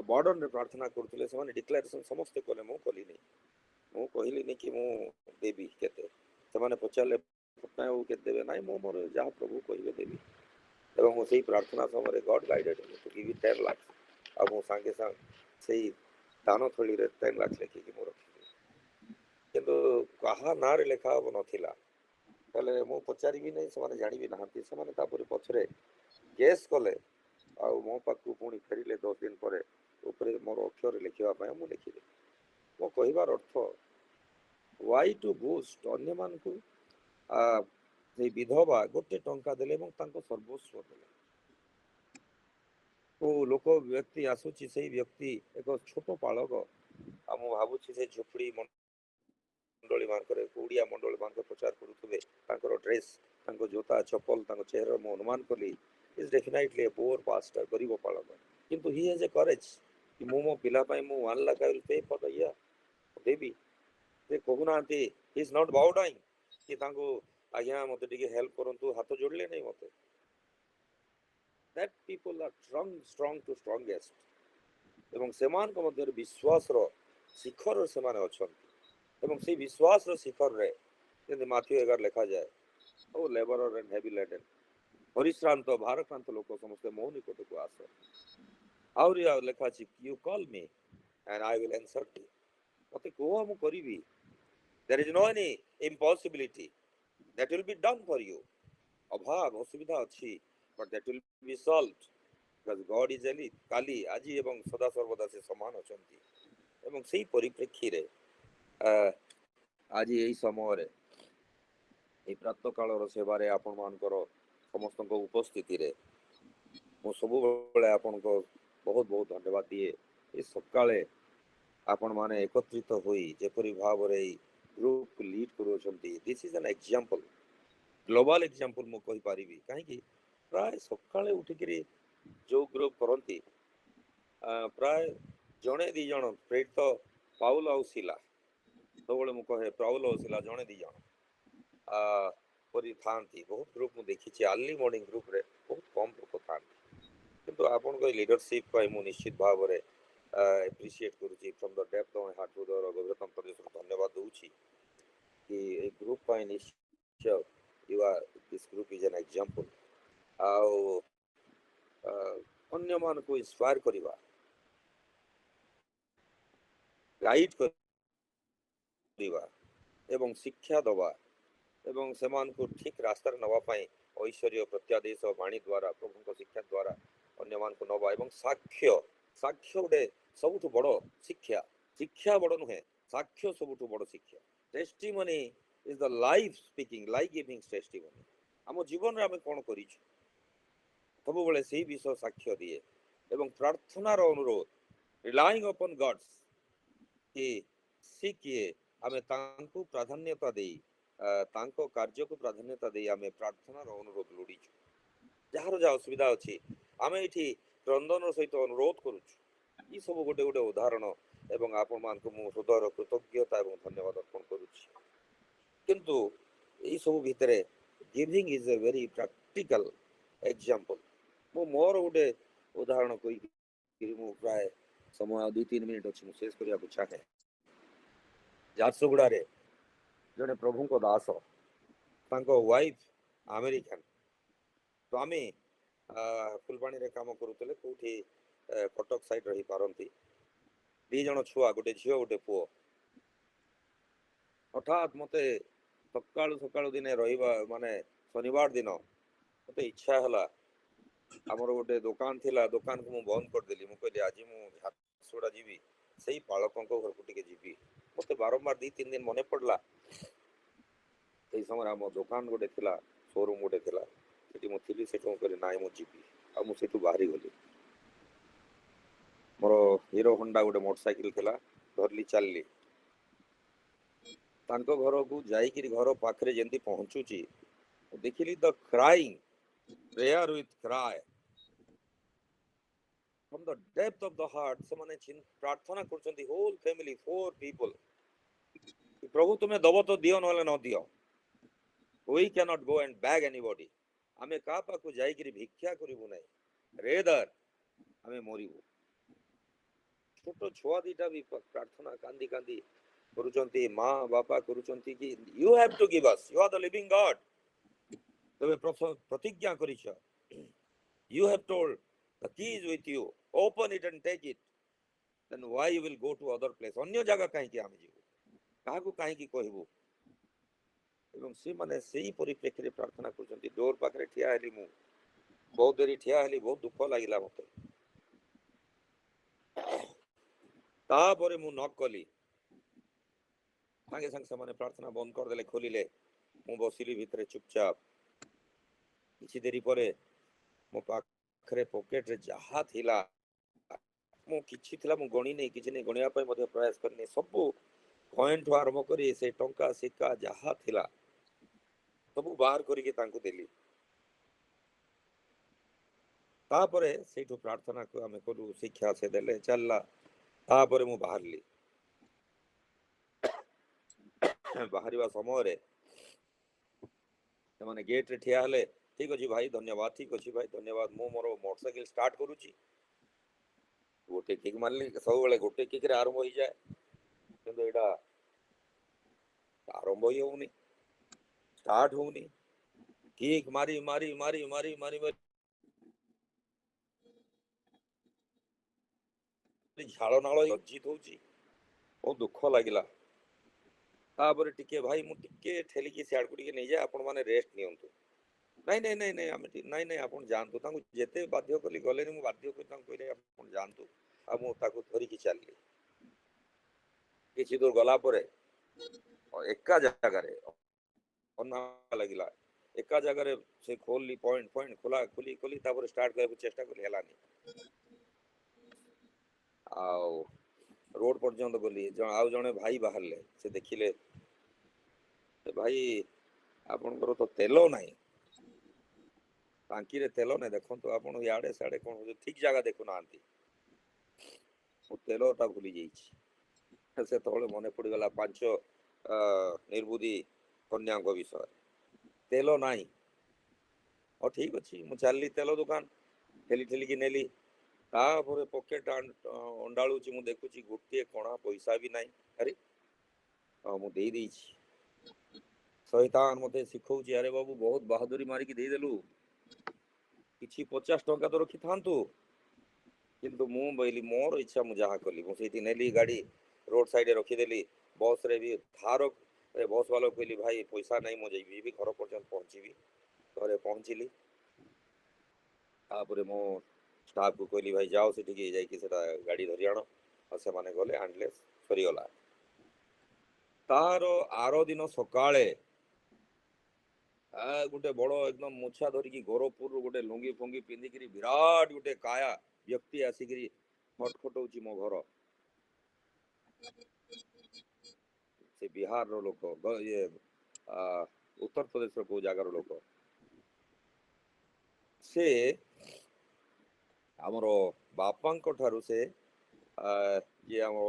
ବର୍ଡନରେ ପ୍ରାର୍ଥନା କରୁଥିଲେ, ସେମାନେ ଡିକ୍ଲାରେସନ୍ ସମସ୍ତେ କଲେ, ମୁଁ କଲିନି। ମୁଁ କହିଲିନି କି ମୁଁ ଦେବି କେତେ। ସେମାନେ ପଚାରିଲେ ପଟ୍ଟନାୟକ କେତେ ଦେବେ? ନାଇଁ, ମୁଁ ମୋର ଯାହା ପ୍ରଭୁ କହିବେ ଦେବି। ଏବଂ ମୁଁ ସେଇ ପ୍ରାର୍ଥନା ସମୟରେ ଗଡ୍ ଗାଇଡେଡ୍ ଟୁ ଗିଭ୍ 10 ଲାଖ। ଆଉ ମୁଁ ସାଙ୍ଗେ ସାଙ୍ଗେ ସେଇ ଦାନ ଥଳିରେ 10 ଲାଖ ଲେଖିକି ମୁଁ ରଖିଥିଲି। କିନ୍ତୁ କାହା ନାଁରେ ଲେଖା ହବ ନଥିଲା। ତାହେଲେ ମୁଁ ପଚାରିବି ନାହିଁ, ସେମାନେ ଜାଣିବି ନାହାନ୍ତି। ସେମାନେ ତାପରେ ପଛରେ ଗେସ୍ କଲେ, ଆଉ ମୋ ପାଖକୁ ପୁଣି ଫେରିଲେ 10 ଦିନ ପରେ, ଉପରେ ମୋର ଅକ୍ଷରରେ ଲେଖିବା ପାଇଁ। ମୁଁ ଲେଖିଲି। ମୋ କହିବାର ଅର୍ଥ, ୱାଇ ଟୁ ବୁଷ୍ଟ, ଅନ୍ୟମାନଙ୍କୁ ସେଇ ବିଧବା 1 ଟଙ୍କା ଦେଲେ ଏବଂ ତାଙ୍କ ସର୍ବସ୍ୱ ଦେଲେ। ଲୋକ ବ୍ୟକ୍ତି ଆସୁଛି, ସେଇ ବ୍ୟକ୍ତି ଏକ ଛୋଟ ପାଳକ। ଆଉ ମୁଁ ଭାବୁଛି ସେ ଝୁପଡ଼ି ମଣ୍ଡଳୀ ମାନଙ୍କରେ, ଓଡ଼ିଆ ମଣ୍ଡଳୀ ମାନଙ୍କ ପ୍ରଚାର କରୁଥିବେ, ତାଙ୍କର ଡ୍ରେସ୍, ତାଙ୍କ ଜୋତା ଚପଲ, ତାଙ୍କ ଚେହେରା ମୁଁ ଅନୁମାନ କଲି ଇଜ ଡେଫିନାଇଟଲି ଏ ପୁଅର ପାଷ୍ଟର, ଗରିବ ପାଳକ। କିନ୍ତୁ ହି ହାଜ ଏ କରେଜ କି ମୁଁ ମୋ ପିଲା ପାଇଁ ମୁଁ 1 lakh I will pay for the year ଦେବି। ସେ କହୁନାହାନ୍ତି he is not bow down କି ତାଙ୍କୁ ଆଜ୍ଞା ମୋତେ ଟିକେ ହେଲ୍ପ କରନ୍ତୁ, ହାତ ଯୋଡ଼ିଲେ ନାହିଁ ମୋତେ। That people are strong to strongest. ଏବଂ ସେମାନଙ୍କ ମଧ୍ୟରେ ବିଶ୍ୱାସର ଶିଖରରେ ସେମାନେ ଅଛନ୍ତି। ଏବଂ ସେଇ ବିଶ୍ୱାସର ଶିଖରରେ ଯେମିତି ମାଥ୍ୟୁ 11 ଲେଖାଯାଏ, ଓ ଲେବରର ଆଣ୍ଡ ହେଭି ଲେଡେନ୍, ପରିଶ୍ରାନ୍ତ ଭାରକ୍ରାନ୍ତ ଲୋକ ସମସ୍ତେ ମୋ ନିକଟକୁ ଆସ। ଆହୁରି ଲେଖା ଅଛି, you call me and I will answer you. ମୋତେ କୁହ, ମୁଁ କରିବି। There is no any impossibility that will be done for you. ଅଭାବ ଅସୁବିଧା ଅଛି, but that will be solved because God is କାଲି, ଆଜି ଏବଂ ସଦା ସର୍ବଦା ସେ ସମାନ ଅଛନ୍ତି। ଏବଂ ସେଇ ପରିପ୍ରେକ୍ଷୀରେ ଆଜି ଏଇ ସମୟରେ এই ପ୍ରାତଃକାଳର ସେବାରେ ଆପଣମାନଙ୍କର ସମସ୍ତଙ୍କ ଉପସ୍ଥିତିରେ ମୁଁ ସବୁବେଳେ ଆପଣଙ୍କ ବହୁତ ବହୁତ ଧନ୍ୟବାଦ ଦିଏ। ଏ ସକାଳେ ଆପଣମାନେ ଏକତ୍ରିତ ହୋଇ ଯେପରି ଭାବରେ ଏଇ ଗ୍ରୁପକୁ ଲିଡ୍ କରୁଛନ୍ତି, this is an example, global example ମୁଁ କହିପାରିବି। କାହିଁକି ପ୍ରାୟ ସକାଳେ ଉଠିକିରି ଯୋଉ ଗ୍ରୁପ୍ କରନ୍ତି, ପ୍ରାୟ ଜଣେ ଦି ଜଣ, ପ୍ରେରିତ ପାଉଲ ଆଉ ଶିଲା, ସବୁବେଳେ ମୁଁ କହେ ପାଉଲ ଆଉ ଶିଲା ଜଣେ ଦି ଜଣ କରିଥାନ୍ତି। ବହୁତ ଗ୍ରୁପ୍ ମୁଁ ଦେଖିଛି, ଆର୍ଲି ମର୍ଣ୍ଣିଂ ଗ୍ରୁପ୍ରେ ବହୁତ କମ୍ ଲୋକ ଥାନ୍ତି। କିନ୍ତୁ ଆପଣଙ୍କ ଏଇ ଲିଡରସିପ୍ ପାଇଁ ମୁଁ ନିଶ୍ଚିତ ଭାବରେ ଏପ୍ରିସିଏଟ୍ କରୁଛି। From the depth of my heart ହୃଦୟର ଗଭୀରତମ ପ୍ରଦେଶରୁ ଧନ୍ୟବାଦ ଦେଉଛି କି ଏଇ ଗ୍ରୁପ୍ ପାଇଁ ନିଶ୍ଚୟ you are, this group is an example. ଆଉ ଅନ୍ୟମାନଙ୍କୁ ଇନ୍ସପାୟାର କରିବା, ଗାଇଡ୍ କରିବା ଏବଂ ଶିକ୍ଷା ଦେବା ଏବଂ ସେମାନଙ୍କୁ ଠିକ୍ ରାସ୍ତାରେ ନେବା ପାଇଁ ଐଶ୍ୱର୍ଯ୍ୟ ପ୍ରତ୍ୟାଦେଶ ବାଣୀ ଦ୍ୱାରା, ପ୍ରଭୁଙ୍କ ଶିକ୍ଷା ଦ୍ୱାରା ଅନ୍ୟମାନଙ୍କୁ ନେବା ଏବଂ ସାକ୍ଷ୍ୟ ଗୋଟେ ସବୁଠୁ ବଡ଼ ଶିକ୍ଷା। ଶିକ୍ଷା ବଡ଼ ନୁହେଁ, ସାକ୍ଷ୍ୟ ସବୁଠୁ ବଡ଼ ଶିକ୍ଷା। Testimony is the life speaking, life giving testimony. ଆମ ଜୀବନରେ ଆମେ କ'ଣ କରିଛୁ ସବୁବେଳେ ସେଇ ବିଷୟ ସାକ୍ଷ୍ୟ ଦିଏ। ଏବଂ ପ୍ରାର୍ଥନାର ଅନୁରୋଧ, ରିଲାଇଂ ଅପନ୍ ଗଡ୍ସ, କି ସେ କିଏ, ଆମେ ତାଙ୍କୁ ପ୍ରାଧାନ୍ୟତା ଦେଇ, ତାଙ୍କ କାର୍ଯ୍ୟକୁ ପ୍ରାଧାନ୍ୟତା ଦେଇ ଆମେ ପ୍ରାର୍ଥନାର ଅନୁରୋଧ ଲୋଡ଼ିଛୁ। ଯାହାର ଯାହା ଅସୁବିଧା ଅଛି ଆମେ ଏଠି କ୍ରନ୍ଦନର ସହିତ ଅନୁରୋଧ କରୁଛୁ। ଏ ସବୁ ଗୋଟେ ଗୋଟେ ଉଦାହରଣ ଏବଂ ଆପଣମାନଙ୍କୁ ମୁଁ ହୃଦୟର କୃତଜ୍ଞତା ଏବଂ ଧନ୍ୟବାଦ ଅର୍ପଣ କରୁଛି। କିନ୍ତୁ ଏଇ ସବୁ ଭିତରେ giving is a very practical example. ମୁଁ ମୋର ଗୋଟେ ଉଦାହରଣ କହିକି ମୁଁ ପ୍ରାୟ ସମୟ 2-3 ମିନିଟ୍ ଅଛି, ମୁଁ ଶେଷ କରିବାକୁ ଚାହେଁ। ଝାରସୁଗୁଡ଼ାରେ ଜଣେ ପ୍ରଭୁଙ୍କ ଦାସ, ତାଙ୍କ ୱାଇଫ୍ ଆମେରିକାନ। ତ ଆମେ ଫୁଲବାଣୀରେ କାମ କରୁଥିଲେ, କୋଉଠି କଟକ ସାଇଡ୍ ରହିପାରନ୍ତି। 2 ଜଣ ଛୁଆ, ଗୋଟେ ଝିଅ ଗୋଟେ ପୁଅ। ହଠାତ୍ ମତେ ସକାଳୁ ସକାଳୁ ଦିନେ ରହିବା ମାନେ ଶନିବାର ଦିନ ମତେ ଇଚ୍ଛା ହେଲା, ଆମର ଗୋଟେ ଦୋକାନ ଥିଲା, ଦୋକାନକୁ ମୁଁ ବନ୍ଦ କରିଦେଲି। ମୁଁ କହିଲି ଆଜି ମୁଁ ଝାରସୁଗୁଡ଼ା ଯିବି, ସେଇ ପାଳକଙ୍କ ଘରକୁ ଟିକେ ଯିବି। ମତେ ବାରମ୍ବାର 2-3 ଦିନ ମନେ ପଡିଲା। ସେଇ ସମୟରେ ଆମ ଦୋକାନ ଗୋଟେ ଥିଲା, ସୋରୁମ ଗୋଟେ ଥିଲା, ସେଠି ମୁଁ ଥିଲି। ସେଠୁ ମୁଁ କହିଲି ନାଇଁ ମୁଁ ଯିବି, ଆଉ ମୁଁ ସେଠୁ ବାହାରି ଗଲି। ମୋର ହିରୋ ହୋଣ୍ଡା ଗୋଟେ ମୋଟରସାଇକେଲ ଥିଲା, ଧରିଲି ଚାଲିଲି। ତାଙ୍କ ଘରକୁ ଯାଇକିରି ଘର ପାଖରେ ଯେମିତି ପହଞ୍ଚୁଛି, ଦେଖିଲି the crying prayer with cry from the depth of the heart। ସେମାନେ ପ୍ରାର୍ଥନା କରୁଛନ୍ତି, ହୋଲ୍ ଫ୍ୟାମିଲି, 4 people। ପ୍ରଭୁ ତୁମେ ଦବ ତ ଦିଅ, ନହେଲେ ନ ଦିଅ। we cannot go and beg anybody। ଆମେ କାହା ପାଖକୁ ଯାଇକିରି ଭିକ୍ଷା କରିବୁ ନାହିଁ, ରେଦର ଆମେ ମରିବୁ। ଛୋଟ ଛୁଆ ଦିଟା ବି ପ୍ରାର୍ଥନା କାନ୍ଦି କାନ୍ଦି କରୁଛନ୍ତି, ମା ବାପା କରୁଛନ୍ତି କି you have to give us, you are the living God। ତମେ ପ୍ରତିଜ୍ଞା କରିଛ, you have told the key is with you, open it and take it। then why you will go to other place? ଅନ୍ୟ ଜାଗା କାହିଁକି ଆମେ ଯିବୁ, କାହାକୁ କାହିଁକି କହିବୁ? ଏବଂ ସେମାନେ ସେଇ ପରିପ୍ରେକ୍ଷୀରେ ପ୍ରାର୍ଥନା କରୁଛନ୍ତି। ଡୋର ପାଖରେ ଠିଆ ହେଲି, ମୁଁ ବହୁତ ଦେରି ଠିଆ ହେଲି, ବହୁତ ଦୁଃଖ ଲାଗିଲା ମତେ। ତାପରେ ମୁଁ ନକ୍ କଲି, ସାଙ୍ଗେ ସାଙ୍ଗେ ସେମାନେ ପ୍ରାର୍ଥନା ବନ୍ଦ କରିଦେଲେ, ଖୋଲିଲେ। ମୁଁ ବସିଲି ଭିତରେ ଚୁପଚାପ। କିଛି ଦେରି ପରେ ମୋ ପାଖରେ ପକେଟରେ ଯାହା ଥିଲା, ମୁଁ କିଛି ଥିଲା ମୁଁ ଗଣିନି, କିଛି ନେଇ ଗଣିବା ପାଇଁ ମଧ୍ୟ ପ୍ରୟାସ କରିନି। ସବୁ କଏନ୍ଠୁ ଆରମ୍ଭ କରି ସେ ଟଙ୍କା ସିକ୍କା ଯାହା ଥିଲା ସବୁ ବାହାର କରିକି ତାଙ୍କୁ ଦେଲି। ତାପରେ ସେଇଠୁ ପ୍ରାର୍ଥନାକୁ ଆମେ କଲୁ, ଶିକ୍ଷା ସେ ଦେଲେ, ଚାଲିଲା। ତାପରେ ମୁଁ ବାହାରିଲି। ବାହାରିବା ସମୟରେ ସେମାନେ ଗେଟ୍ରେ ଠିଆ ହେଲେ। ଠିକ ଅଛି ଭାଇ ଧନ୍ୟବାଦ, ଠିକ ଅଛି ଭାଇ ଧନ୍ୟବାଦ। ମୁଁ ମୋର ମୋଟରସାଇକେଲ ଷ୍ଟାର୍ଟ କରୁଛି, ଗୋଟେ କିକ୍ ମାରିଲି। ସବୁବେଳେ ଗୋଟେ କିକରେ ଆରମ୍ଭ ହେଇଯାଏ, କିନ୍ତୁ ଏଇଟା ଆରମ୍ଭ ହିଁ ହଉନି, ଷ୍ଟାର୍ଟ ହଉନି। କିକ୍ ମାରି ମାରି ମାରି ମାରି ମାରି ମାରି ଝାଳ ନାଳ ଲଜ୍ଜିତ ହଉଛି, ବହୁତ ଦୁଃଖ ଲାଗିଲା। ତାପରେ ଟିକେ ଭାଇ ମୁଁ ଟିକେ ଠେଲିକି ସିଆଡକୁ ଟିକେ ନେଇଯାଏ, ଆପଣ ମାନେ ରେଷ୍ଟ ନିଅନ୍ତୁ। ନାଇଁ ନାଇଁ ନାଇଁ ନାଇଁ ଆମେ ନାଇଁ ନାଇଁ ଆପଣ ଯାଆନ୍ତୁ। ତାଙ୍କୁ ଯେତେ ବାଧ୍ୟ କଲି ଗଲେନି, ମୁଁ ବାଧ୍ୟ କରି ତାଙ୍କୁ କହିଲି ଆପଣ ଯାଆନ୍ତୁ। ଆଉ ମୁଁ ତାକୁ ଧରିକି ଚାଲିଲି। କିଛି ଦୂର ଗଲା ପରେ ଏକା ଜାଗାରେ ଲାଗିଲା, ଏକା ଜାଗାରେ ସେ ଖୋଲିଲି, ପଏଣ୍ଟ ପଏଣ୍ଟ ଖୋଲା ଖୋଲି ଖୋଲି, ତାପରେ ଷ୍ଟାର୍ଟ କରିବାକୁ ଚେଷ୍ଟା କଲି, ହେଲାନି। ଆଉ ରୋଡ ପର୍ଯ୍ୟନ୍ତ ଗଲି, ଆଉ ଜଣେ ଭାଇ ବାହାରିଲେ। ସେ ଦେଖିଲେ, ଭାଇ ଆପଣଙ୍କର ତ ତେଲ ନାହିଁ, ଟାଙ୍କିରେ ତେଲ ନାହିଁ, ଦେଖନ୍ତୁ ଆପଣ ଇଆଡେ ସିଆଡେ କଣ ହଉଛି, ଠିକ ଜାଗା ଦେଖୁନାହାନ୍ତି। ମୁଁ ତେଲଟା ଭୁଲି ଯାଇଛି। ସେତେବେଳେ ମନେ ପଡିଗଲା 5 ନିର୍ବୁଦ୍ଧି କନ୍ୟାଙ୍କ ବିଷୟରେ। ତେଲ ନାହିଁ, ହଉ ଠିକ ଅଛି, ମୁଁ ଚାଲିଲି ତେଲ ଦୋକାନ, ଠେଲି ଠେଲିକି ନେଲି। ତାପରେ ପକେଟ ଅଣ୍ଡାଳୁଛି, ମୁଁ ଦେଖୁଛି ଗୋଟିଏ କଣା ପଇସା ବି ନାହିଁ। ଆରେ ମୁଁ ଦେଇ ଦେଇଛି। ଶୈତାନ ମତେ ଶିଖଉଛି, ଆରେ ବାବୁ ବହୁତ ବାହାଦୁରୀ ମାରିକି ଦେଇଦେଲୁ, କିଛି 50 ଟଙ୍କା ତ ରଖିଥାନ୍ତୁ। କିନ୍ତୁ ମୁଁ ବୋଇଲି ମୋର ଇଚ୍ଛା, ମୁଁ ଯାହା କଲି। ମୁଁ ସେଇଠି ନେଲି ଗାଡି, ରୋଡ ସାଇଡରେ ରଖିଦେଲି। ବସରେ ବି ଧାର ବସ୍ ବାଲାକୁ କହିଲି ଭାଇ ପଇସା ନାହିଁ, ମୁଁ ଯିବି ଘର ପର୍ଯ୍ୟନ୍ତ ପହଞ୍ଚିବି। ଘରେ ପହଞ୍ଚିଲି। ତାପରେ ମୁଁ ଷ୍ଟାଫକୁ କହିଲି ଭାଇ ଯାଅ ସେଠିକି ଯାଇକି ସେଟା ଗାଡି ଧରି ଆଣ। ଆଉ ସେମାନେ ଗଲେ, ଆଣିଲେ, ସରିଗଲା। ତାର ଆର ଦିନ ସକାଳେ ଗୋଟେ ବଡ ଏକଦମ ମୁଛା ଧରିକି ଗୋରଖପୁରରୁ ଗୋଟେ ଲୁଙ୍ଗି ଫୁଙ୍ଗି ପିନ୍ଧିକିରି ବିରାଟ ଗୋଟେ କାୟା ବ୍ୟକ୍ତି ଆସିକିରି ଖଟଖଟଉଛି ମୋ ଘର। ସେ ବିହାରର ଲୋକ, ଇଏ ଉତ୍ତରପ୍ରଦେଶର କୋଉ ଜାଗାର ଲୋକ। ସେ ଆମର ବାପାଙ୍କ ଠାରୁ, ସେ ଯିଏ ଆମର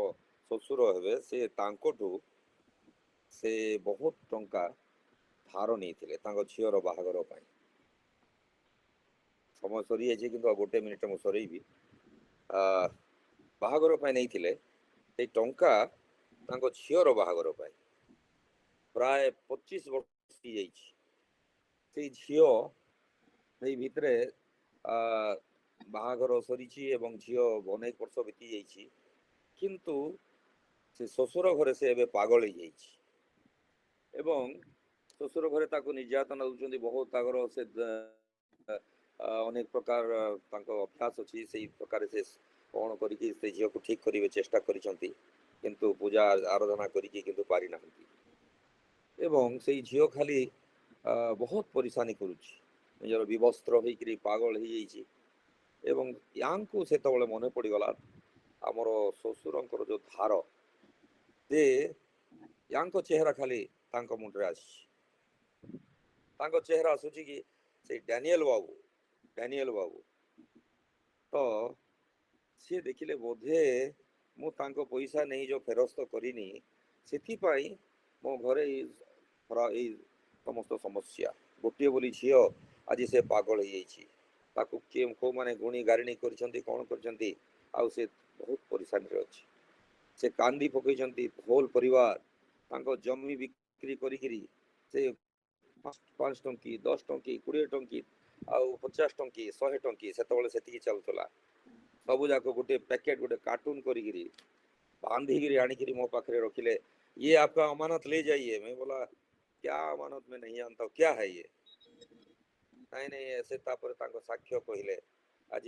ଶ୍ୱଶୁର ହେବେ, ସେ ତାଙ୍କଠୁ ସେ ବହୁତ ଟଙ୍କା ଧାର ନେଇଥିଲେ ତାଙ୍କ ଝିଅର ବାହାଘର ପାଇଁ। ସମୟ ସରିଯାଇଛି କିନ୍ତୁ ଆଉ 1 ମିନିଟ ମୁଁ ସରେଇବି। ବାହାଘର ପାଇଁ ନେଇଥିଲେ ସେଇ ଟଙ୍କା ତାଙ୍କ ଝିଅର ବାହାଘର ପାଇଁ। ପ୍ରାୟ 25 ବର୍ଷ ହେଇଯାଇଛି। ସେଇ ଝିଅ ସେଇ ଭିତରେ ବାହାଘର ସରିଛି ଏବଂ ଝିଅ ଅନେକ ବର୍ଷ ବିତି ଯାଇଛି, କିନ୍ତୁ ସେ ଶ୍ୱଶୁର ଘରେ ସେ ଏବେ ପାଗଳ ହେଇଯାଇଛି ଏବଂ ଶ୍ୱଶୁର ଘରେ ତାକୁ ନିର୍ଯାତନା ଦେଉଛନ୍ତି ବହୁତ। ତାଙ୍କର ସେ ଅନେକ ପ୍ରକାର ତାଙ୍କ ଅଭ୍ୟାସ ଅଛି, ସେଇ ପ୍ରକାର ସେ କ'ଣ କରିକି ସେ ଝିଅକୁ ଠିକ୍ କରିବେ ଚେଷ୍ଟା କରିଛନ୍ତି, କିନ୍ତୁ ପୂଜା ଆରାଧନା କରିକି କିନ୍ତୁ ପାରିନାହାନ୍ତି। ଏବଂ ସେଇ ଝିଅ ଖାଲି ବହୁତ ପରିଶାନୀ କରୁଛି, ନିଜର ବିବସ୍ତ୍ର ହେଇକରି ପାଗଳ ହେଇଯାଇଛି। ଏବଂ ୟାଙ୍କୁ ସେତେବେଳେ ମନେ ପଡ଼ିଗଲା ଆମର ଶ୍ୱଶୁରଙ୍କର ଯେଉଁ ଧାର, ଯେ ୟାଙ୍କ ଚେହେରା ଖାଲି ତାଙ୍କ ମୁଣ୍ଡରେ ଆସିଛି। ତାଙ୍କ ଚେହେରା ଆସୁଛି କି ସେଇ ଡାନିଏଲ ବାବୁ। ତ ସିଏ ଦେଖିଲେ ବୋଧେ ମୁଁ ତାଙ୍କ ପଇସା ନେଇ ଯେଉଁ ଫେରସ୍ତ କରିନି, ସେଥିପାଇଁ ମୋ ଘରେ ଏଇ ସମସ୍ତ ସମସ୍ୟା। ଗୋଟିଏ ବୋଲି ଝିଅ ଆଜି ସେ ପାଗଳ ହେଇଯାଇଛି। ତାକୁ କିଏ କେଉଁମାନେ ଗୁଣି ଗାରିଣୀ କରିଛନ୍ତି, କ'ଣ କରିଛନ୍ତି, ଆଉ ସେ ବହୁତ ପରିଶାନୀରେ ଅଛି। ସେ କାନ୍ଦି ପକେଇଛନ୍ତି ହୋଲ ପରିବାର। ତାଙ୍କ ଜମି ବିକ୍ରି କରିକିରି ସେ 5 ଟଙ୍କି 10 ଟଙ୍କି 20 ଟଙ୍କି ଆଉ 50 ଟଙ୍କି 100 ଟଙ୍କି ସେତେବେଳେ ସେତିକି ଚାଲୁଥିଲା, ସବୁ ଯାକ ଗୋଟେ ପ୍ୟାକେଟ ଗୋଟେ କାର୍ଟୁନ କରିକିରି बांधीगिरी आनिकिरी मो पाखरे रखिले। ये आपका अमानत ले जाइए। मैं बोला क्या अमानत में नहीं जानता हूँ, क्या है ये? नहीं ऐसे तापर तांको साक्ष्य कहले, आज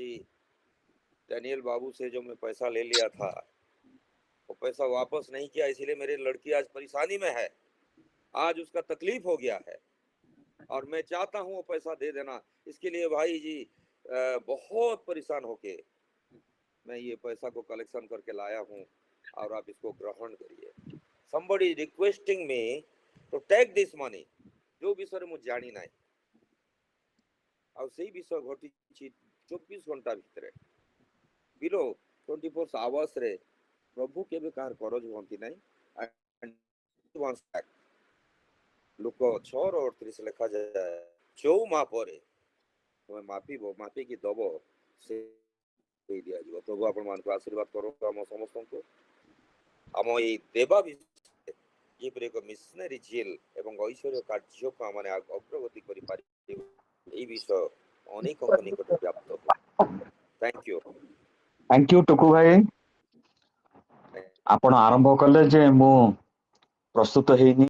डैनियल बाबू से जो मैं पैसा ले लिया था वो पैसा वापस नहीं किया, इसीलिए मेरी लड़की आज परेशानी में है, आज उसका तकलीफ हो गया है और मैं चाहता हूँ वो पैसा दे देना। इसके लिए भाई जी बहुत परेशान होके मैं ये पैसा को कलेक्शन करके लाया हूँ और आप इसको ग्रहण करिए। somebody requesting me to take this money, जो विषय मु जानी ना और सही विषय घटी 24 घंटा भितर बिलो 24 आवर्स रे प्रभु केबे कार करज होंती नहीं। लोक 6:38 लिखा जाए, जो मापरे तुम्हें मापी की दब से दिया जीव। प्रभु आपण मान को आशीर्वाद करो हम समस्त को। आम ये देवा जेपरि एक मिशनरी जेल एवं ऐश्वर्य कार्य को आम अग्रगति कर विषय अनेक निकट व्याप्त हो। थैंक यू टुकु भाई। आपण आरंभ कले जे मु प्रस्तुत हेनी